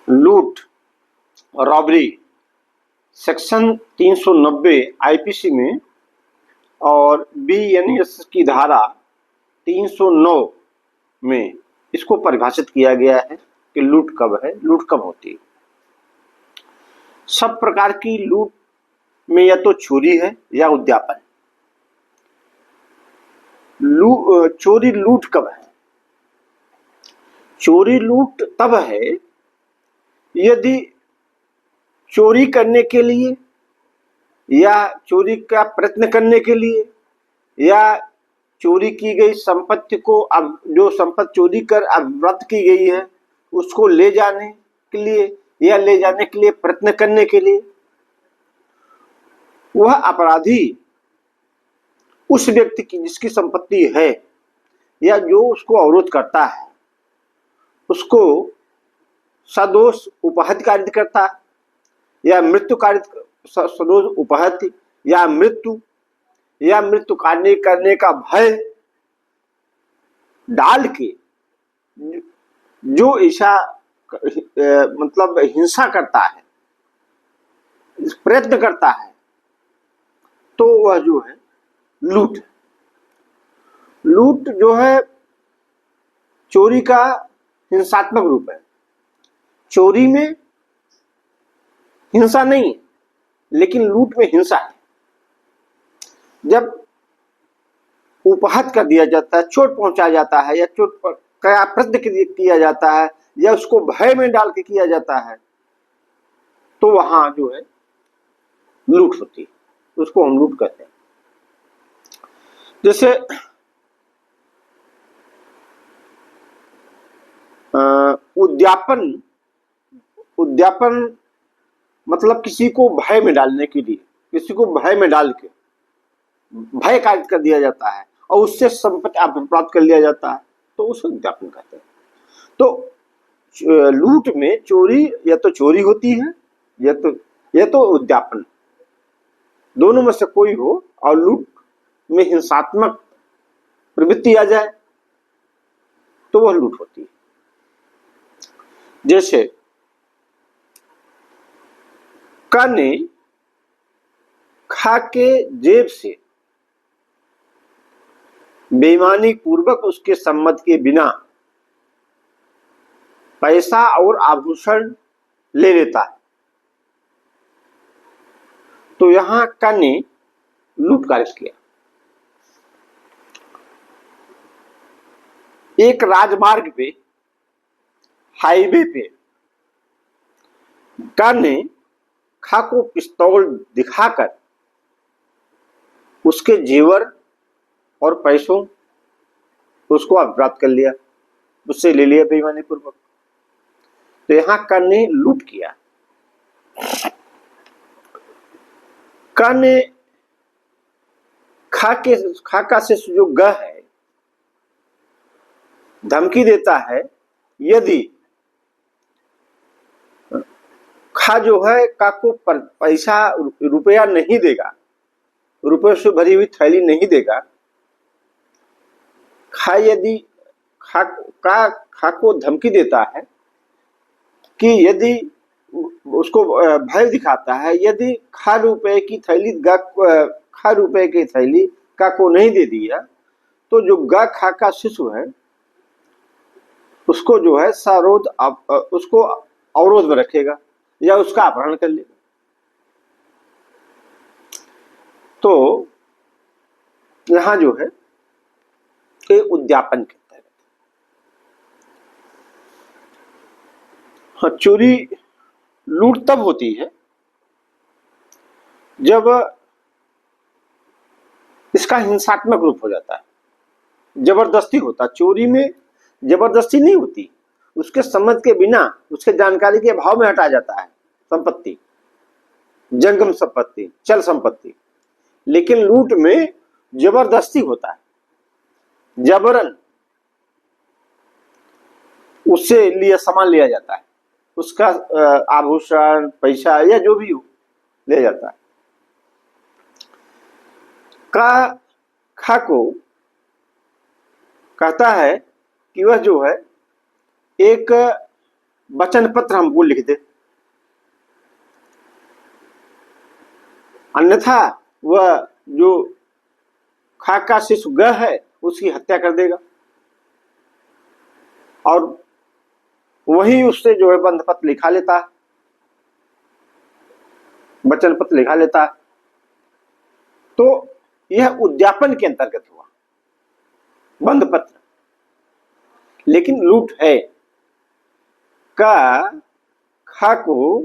लूट, robbery section 390 IPC में और बीएनएस की धारा 309 में इसको परिभाषित किया गया है कि लूट कब है, लूट कब होती है। सब प्रकार की लूट में या तो चोरी है या उद्यापन। चोरी लूट कब है? चोरी लूट तब है यदि चोरी करने के लिए या चोरी का प्रयत्न करने के लिए या चोरी की गई संपत्ति को, अब जो संपत्ति चोरी कर अवरुद्ध की गई है उसको ले जाने के लिए या ले जाने के लिए प्रयत्न करने के लिए वह अपराधी उस व्यक्ति की जिसकी संपत्ति है या जो उसको अवरोध करता है उसको सदोष उपहत कारित करता है या मृत्यु कारित, सदोष उपहत या मृत्यु करने का भय डाल के जो ऐसा मतलब हिंसा करता है, प्रयत्न करता है, तो वह जो है लूट। लूट जो है चोरी का हिंसात्मक रूप है। चोरी में हिंसा नहीं है, लेकिन लूट में हिंसा है। जब उपहत कर दिया जाता है, चोट पहुंचाया जाता है या चोट का प्रयत्न किया जाता है या उसको भय में डाल के किया जाता है, तो वहां जो है लूट होती है, उसको हम लूट कहते हैं। जैसे उद्यापन मतलब किसी को भय में डालने के लिए, किसी को भय में डाल के भय कारित कर दिया जाता है और उससे संपत्ति प्राप्त कर लिया जाता है, तो उसको उद्यापन कहते हैं। तो लूट में चोरी या तो चोरी होती है या तो उद्यापन, दोनों में से कोई हो और लूट में हिंसात्मक प्रवृत्ति आ जाए तो वह लूट होती है। जैसे क ने खा के जेब से बेईमानी पूर्वक उसके सम्मत के बिना पैसा और आभूषण ले लेता है, तो यहां क ने लूट कार्य किया। एक राजमार्ग पे, हाईवे पे क ने खा को पिस्तौल दिखाकर उसके जेवर और पैसों उसको अपराध कर लिया, उससे ले लिया बेईमानी पूर्वक। तो यहां क ने लूट किया। क ने खाका से जो ग है धमकी देता है, यदि खा जो है का को पैसा रुपया नहीं देगा, रुपये से भरी हुई थैली नहीं देगा, खा यदि खा को धमकी देता है कि यदि उसको भय दिखाता है, यदि खा रुपए की थैली का को नहीं दे दिया तो जो ग खा का शिशु है उसको जो है सारोध उसको अवरोध में रखेगा या उसका अपहरण कर लेगा। तो यहां जो है ये उद्यापन के तहत। हाँ, चोरी लूट तब होती है जब इसका हिंसात्मक रूप हो जाता है, जबरदस्ती होता है। चोरी में जबरदस्ती नहीं होती, उसके सम्मत के बिना, उसके जानकारी के अभाव में हटा जाता है संपत्ति, जंगम संपत्ति, चल संपत्ति। लेकिन लूट में जबरदस्ती होता है, जबरन उससे लिए सामान लिया जाता है, उसका आभूषण, पैसा या जो भी हो ले जाता है। खा को कहता है कि वह जो है एक वचन पत्र हमको लिख दे, अन्यथा वह जो खाक का शिशु ग है उसकी हत्या कर देगा और वही उससे जो है बंध पत्र लिखा लेता है, वचन पत्र लिखा लेता है। तो यह उद्यापन के अंतर्गत हुआ बंध पत्र। लेकिन लूट है का खा को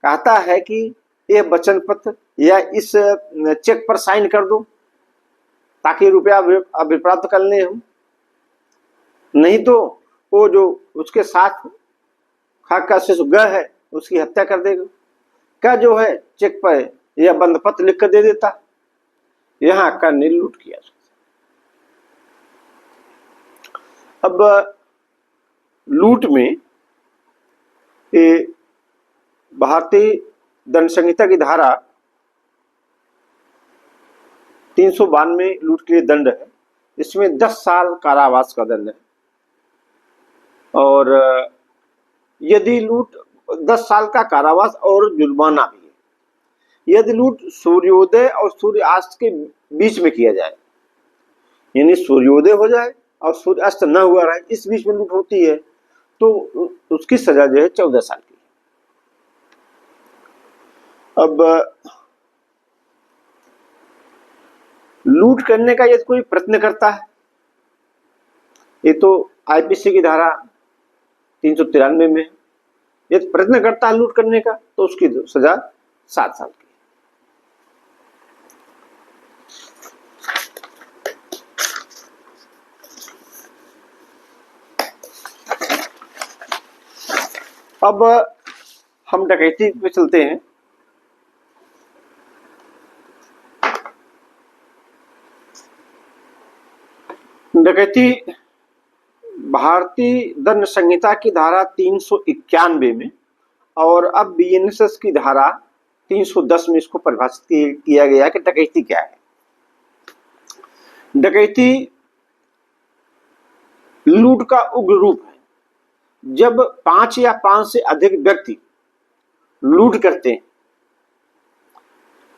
कहता है कि यह वचन पत्र या इस चेक पर साइन कर दो ताकि रुपया अभिप्राप्त कर लें हम, नहीं तो वो जो उसके साथ खाक का शिशु ग है उसकी हत्या कर देगा। क्या जो है चेक पर यह बंध पत्र लिख कर दे देता। यहां का ने लूट किया। अब लूट में भारतीय दंड संहिता की धारा 392 लूट के लिए दंड है। इसमें 10 साल कारावास का दंड है और यदि लूट 10 साल का कारावास और जुर्माना भी है यदि लूट सूर्योदय और सूर्यास्त के बीच में किया जाए, यानी सूर्योदय हो जाए और सूर्यास्त न हुआ रहे, इस बीच में लूट होती है तो उसकी सजा जो है 14 साल की। अब लूट करने का यदि कोई प्रयत्न करता है, ये तो आईपीसी की धारा 393 में यदि प्रयत्न करता है लूट करने का तो उसकी सजा 7 साल की। अब हम डकैती पे चलते हैं। डकैती भारतीय दंड संहिता की धारा 391 में और अब बीएनएसएस की धारा 310 में इसको परिभाषित किया गया कि डकैती क्या है। डकैती लूट का उग्र रूप है। जब 5 या 5 से अधिक व्यक्ति लूट करते हैं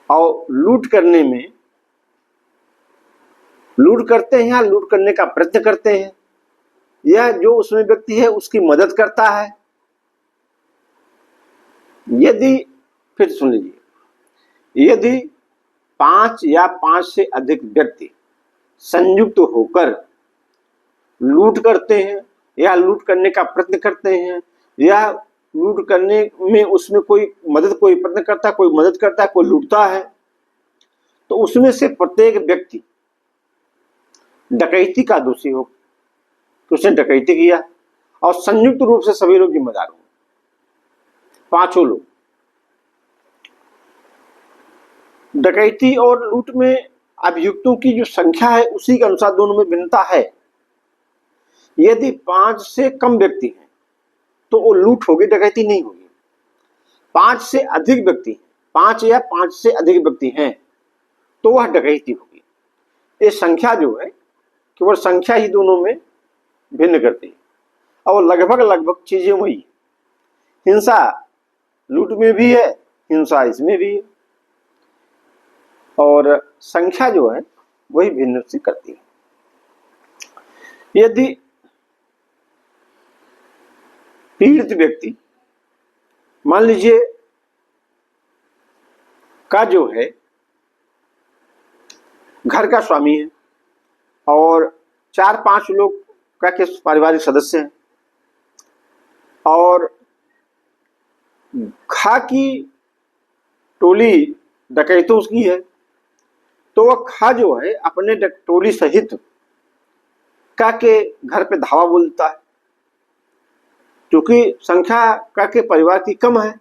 और लूट करते हैं या लूट करने का प्रयत्न करते हैं या जो उसमें व्यक्ति है उसकी मदद करता है। यदि फिर सुन लीजिए, यदि 5 या 5 से अधिक व्यक्ति संयुक्त होकर लूट करते हैं या लूट करने का प्रयत्न करते हैं या लूट करने में उसमें कोई प्रयत्न करता है, कोई मदद करता है, कोई लूटता है, तो उसमें से प्रत्येक व्यक्ति डकैती का दोषी हो कि उसने डकैती किया और संयुक्त रूप से सभी लोग जिम्मेदार हो, 5 लोग। डकैती और लूट में अभियुक्तों की जो संख्या है उसी के अनुसार दोनों में भिन्नता है। यदि 5 से कम व्यक्ति हैं तो वो लूट होगी, डकैती नहीं होगी। 5 से अधिक व्यक्ति, 5 या 5 से अधिक व्यक्ति हैं तो वह डकैती होगी। ये संख्या जो है केवल संख्या ही दोनों में भिन्न करती है और लगभग चीजें वही। हिंसा लूट में भी है, हिंसा इसमें भी है और संख्या जो है वही भिन्न से करती है। यदि पीड़ित व्यक्ति मान लीजिए का जो है घर का स्वामी है और 4-5 लोग का के पारिवारिक सदस्य हैं और खा की टोली डकैतों की है, तो वह खा जो है अपने टोली सहित का के घर पे धावा बोलता है। क्योंकि संख्या का के परिवार की कम है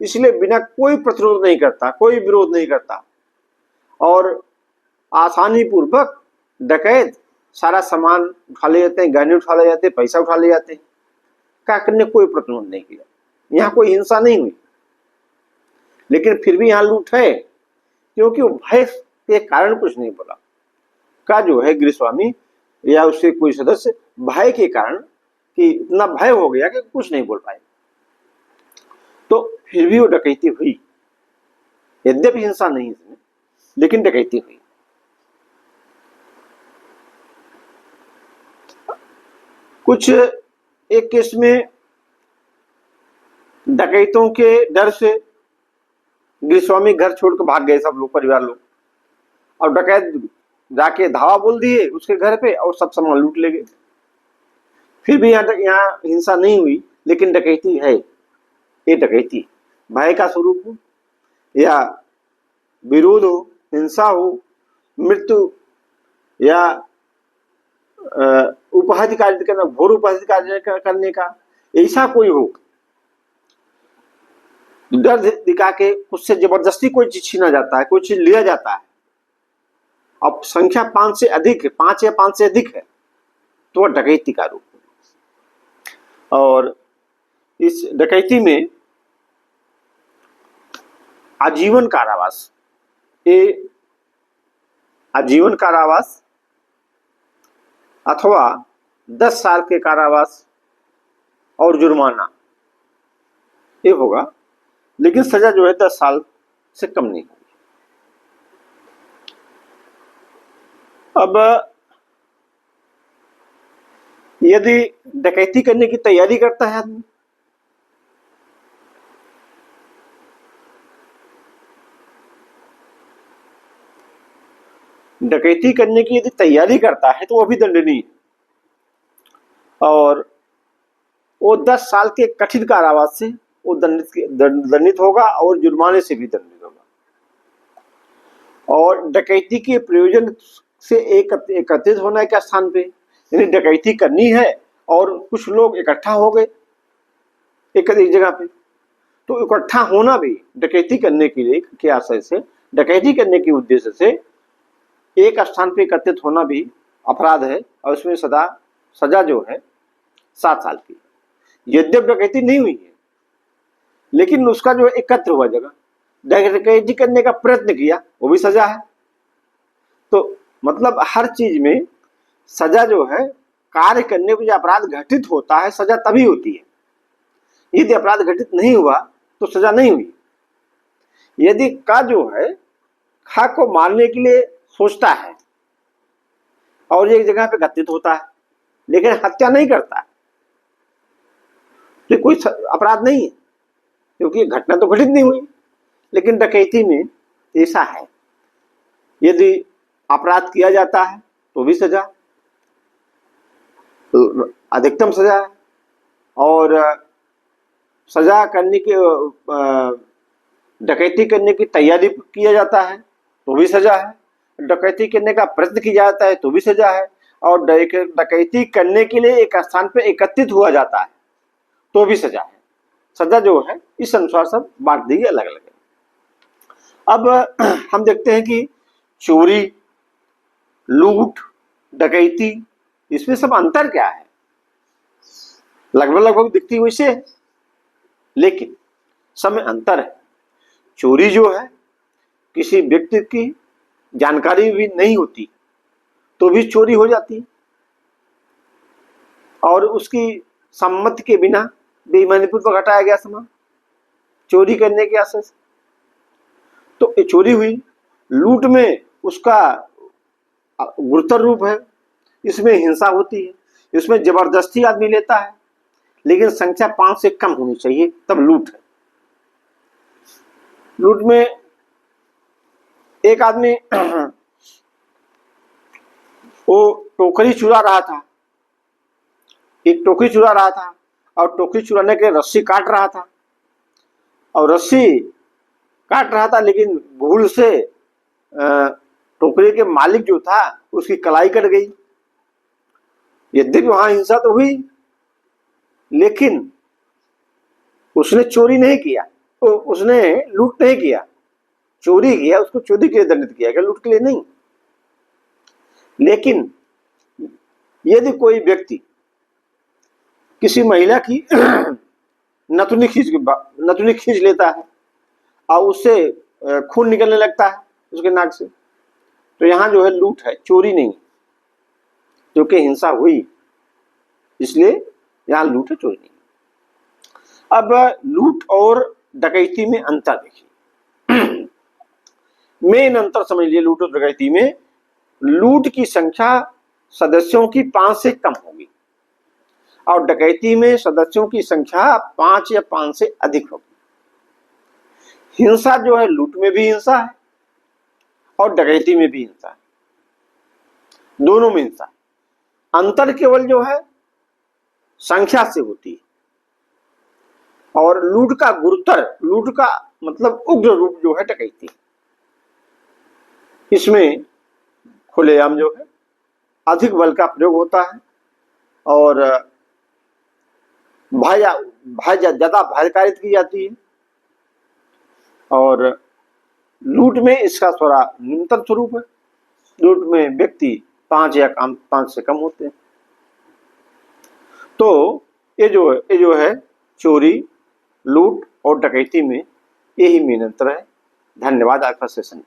इसलिए बिना कोई प्रतिरोध नहीं करता, कोई विरोध नहीं करता और आसानी पूर्वक डकैत सारा सामान उठा ले जाते हैं, गहने उठा ले जाते हैं, पैसा उठा ले जाते हैं। काकर ने कोई प्रतिरोध नहीं किया, यहाँ कोई हिंसा नहीं हुई, लेकिन फिर भी यहाँ लूट है क्योंकि वो भय के कारण कुछ नहीं बोला। का जो है गृहस्वामी या उसके कोई सदस्य भय के कारण कि इतना भय हो गया कि कुछ नहीं बोल पाए, तो फिर भी वो डकैती हुई, यद्यपि हिंसा नहीं इसमें, लेकिन डकैती हुई। कुछ एक केस में डकैतों के डर से गृहस्वामी घर छोड़कर भाग गए, सब लोग, परिवार लोग, और डकैत जाके धावा बोल दिए उसके घर पे और सब सामान लूट ले गए। फिर भी यहाँ हिंसा नहीं हुई, लेकिन डकैती है। ये डकैती भय का स्वरूप हो या विरोध हो, हिंसा हो, मृत्यु या उपहत्या कार्य करना, घोर उपहत्या कार्य करने का, ऐसा कोई हो, डर दिखा के उससे जबरदस्ती कोई चीज छीना जाता है, कोई चीज लिया जाता है, अब संख्या 5 से अधिक है, 5 या 5 से अधिक है, तो वह डकैती का रूप है। और इस डकैती में आजीवन कारावास, ये आजीवन कारावास अथवा 10 साल के कारावास और जुर्माना ये होगा, लेकिन सजा जो है 10 साल से कम नहीं होगी। अब यदि डकैती करने की तैयारी करता है आदमी, डकैती करने की यदि तैयारी करता है तो वो भी दंडनीय है, और वो 10 साल के कठिन कारावास से वो दंडित होगा और जुर्माने से भी दंडित होगा। और डकैती के प्रयोजन से एकत्रित होना के स्थान पे, यानी डकैती करनी है और कुछ लोग इकट्ठा हो गए एक जगह पे, तो इकट्ठा होना भी डकैती करने के लिए के आशय से, डकैती करने के उद्देश्य से एक स्थान पे एकत्रित होना भी अपराध है, और उसमें सजा जो है 7 साल की। यद्यपि डकैती नहीं हुई है, लेकिन उसका जो एकत्र हुआ जगह, डकैती करने का प्रयत्न किया, वो भी सजा है। तो मतलब हर चीज में सजा जो है, कार्य करने पर जो अपराध घटित होता है सजा तभी होती है। यदि अपराध घटित नहीं हुआ तो सजा नहीं हुई। यदि का जो है खा को मारने के लिए सोचता है और एक जगह पे घटित होता है, लेकिन हत्या नहीं करता है, तो कोई अपराध नहीं है, क्योंकि घटना तो घटित नहीं हुई। लेकिन डकैती में ऐसा है, यदि अपराध किया जाता है तो भी सजा, अधिकतम सजा है, और सजा करने की डकैती करने की तैयारी किया जाता है तो भी सजा है, डकैती करने का प्रयत्न किया जाता है तो भी सजा है, और डकैती करने के लिए एक स्थान पर एकत्रित हुआ जाता है तो भी सजा है। सजा जो है इस अनुसार सब बांट दी गई, अलग अलग है। अब हम देखते हैं कि चोरी, लूट, डकैती, इसमें सब अंतर क्या है? लगभग लगभग दिखती वैसे है, लेकिन सब में अंतर है। चोरी जो है किसी व्यक्ति की जानकारी भी नहीं होती तो भी चोरी हो जाती है, और उसकी सम्मति के बिना बेईमानीपूर्वक हटाया गया सामान चोरी करने के आशय से, तो ये चोरी हुई। लूट में उसका गुरुतर रूप है, इसमें हिंसा होती है, इसमें जबरदस्ती आदमी लेता है, लेकिन संख्या 5 से कम होनी चाहिए तब लूट है। लूट में एक आदमी वो टोकरी चुरा रहा था, एक टोकरी चुरा रहा था, और टोकरी चुराने के रस्सी काट रहा था, और रस्सी काट रहा था, लेकिन भूल से टोकरी के मालिक जो था उसकी कलाई कट गई। यद्यपि वहां हिंसा तो हुई, लेकिन उसने चोरी नहीं किया, तो उसने लूट नहीं किया, चोरी किया, उसको चोरी के लिए दंडित किया गया, लूट के लिए नहीं। लेकिन यदि कोई व्यक्ति किसी महिला की नथुनी खींच लेता है और उससे खून निकलने लगता है उसके नाक से, तो यहाँ जो है लूट है, चोरी नहीं, क्योंकि हिंसा हुई, इसलिए यहाँ लूट है, चोरी नहीं। अब लूट और डकैती में अंतर देखिए। मेन अंतर समझ लिए लूट और डकैती में, लूट की संख्या सदस्यों की 5 से कम होगी और डकैती में सदस्यों की संख्या 5 या 5 से अधिक होगी। हिंसा जो है, लूट में भी हिंसा है और डकैती में भी हिंसा है, दोनों में हिंसा है। अंतर केवल जो है संख्या से होती है। और लूट का गुरुतर, लूट का मतलब उग्र रूप जो है डकैती, इसमें खुलेआम जो है अधिक बल का प्रयोग होता है और ज्यादा भयकारित की जाती है। और लूट में इसका थोड़ा न्यूनतम स्वरूप है। लूट में व्यक्ति 5 से कम होते हैं। तो ये जो है चोरी, लूट और डकैती में यही मेन अंतर है। धन्यवाद। आज का सेशन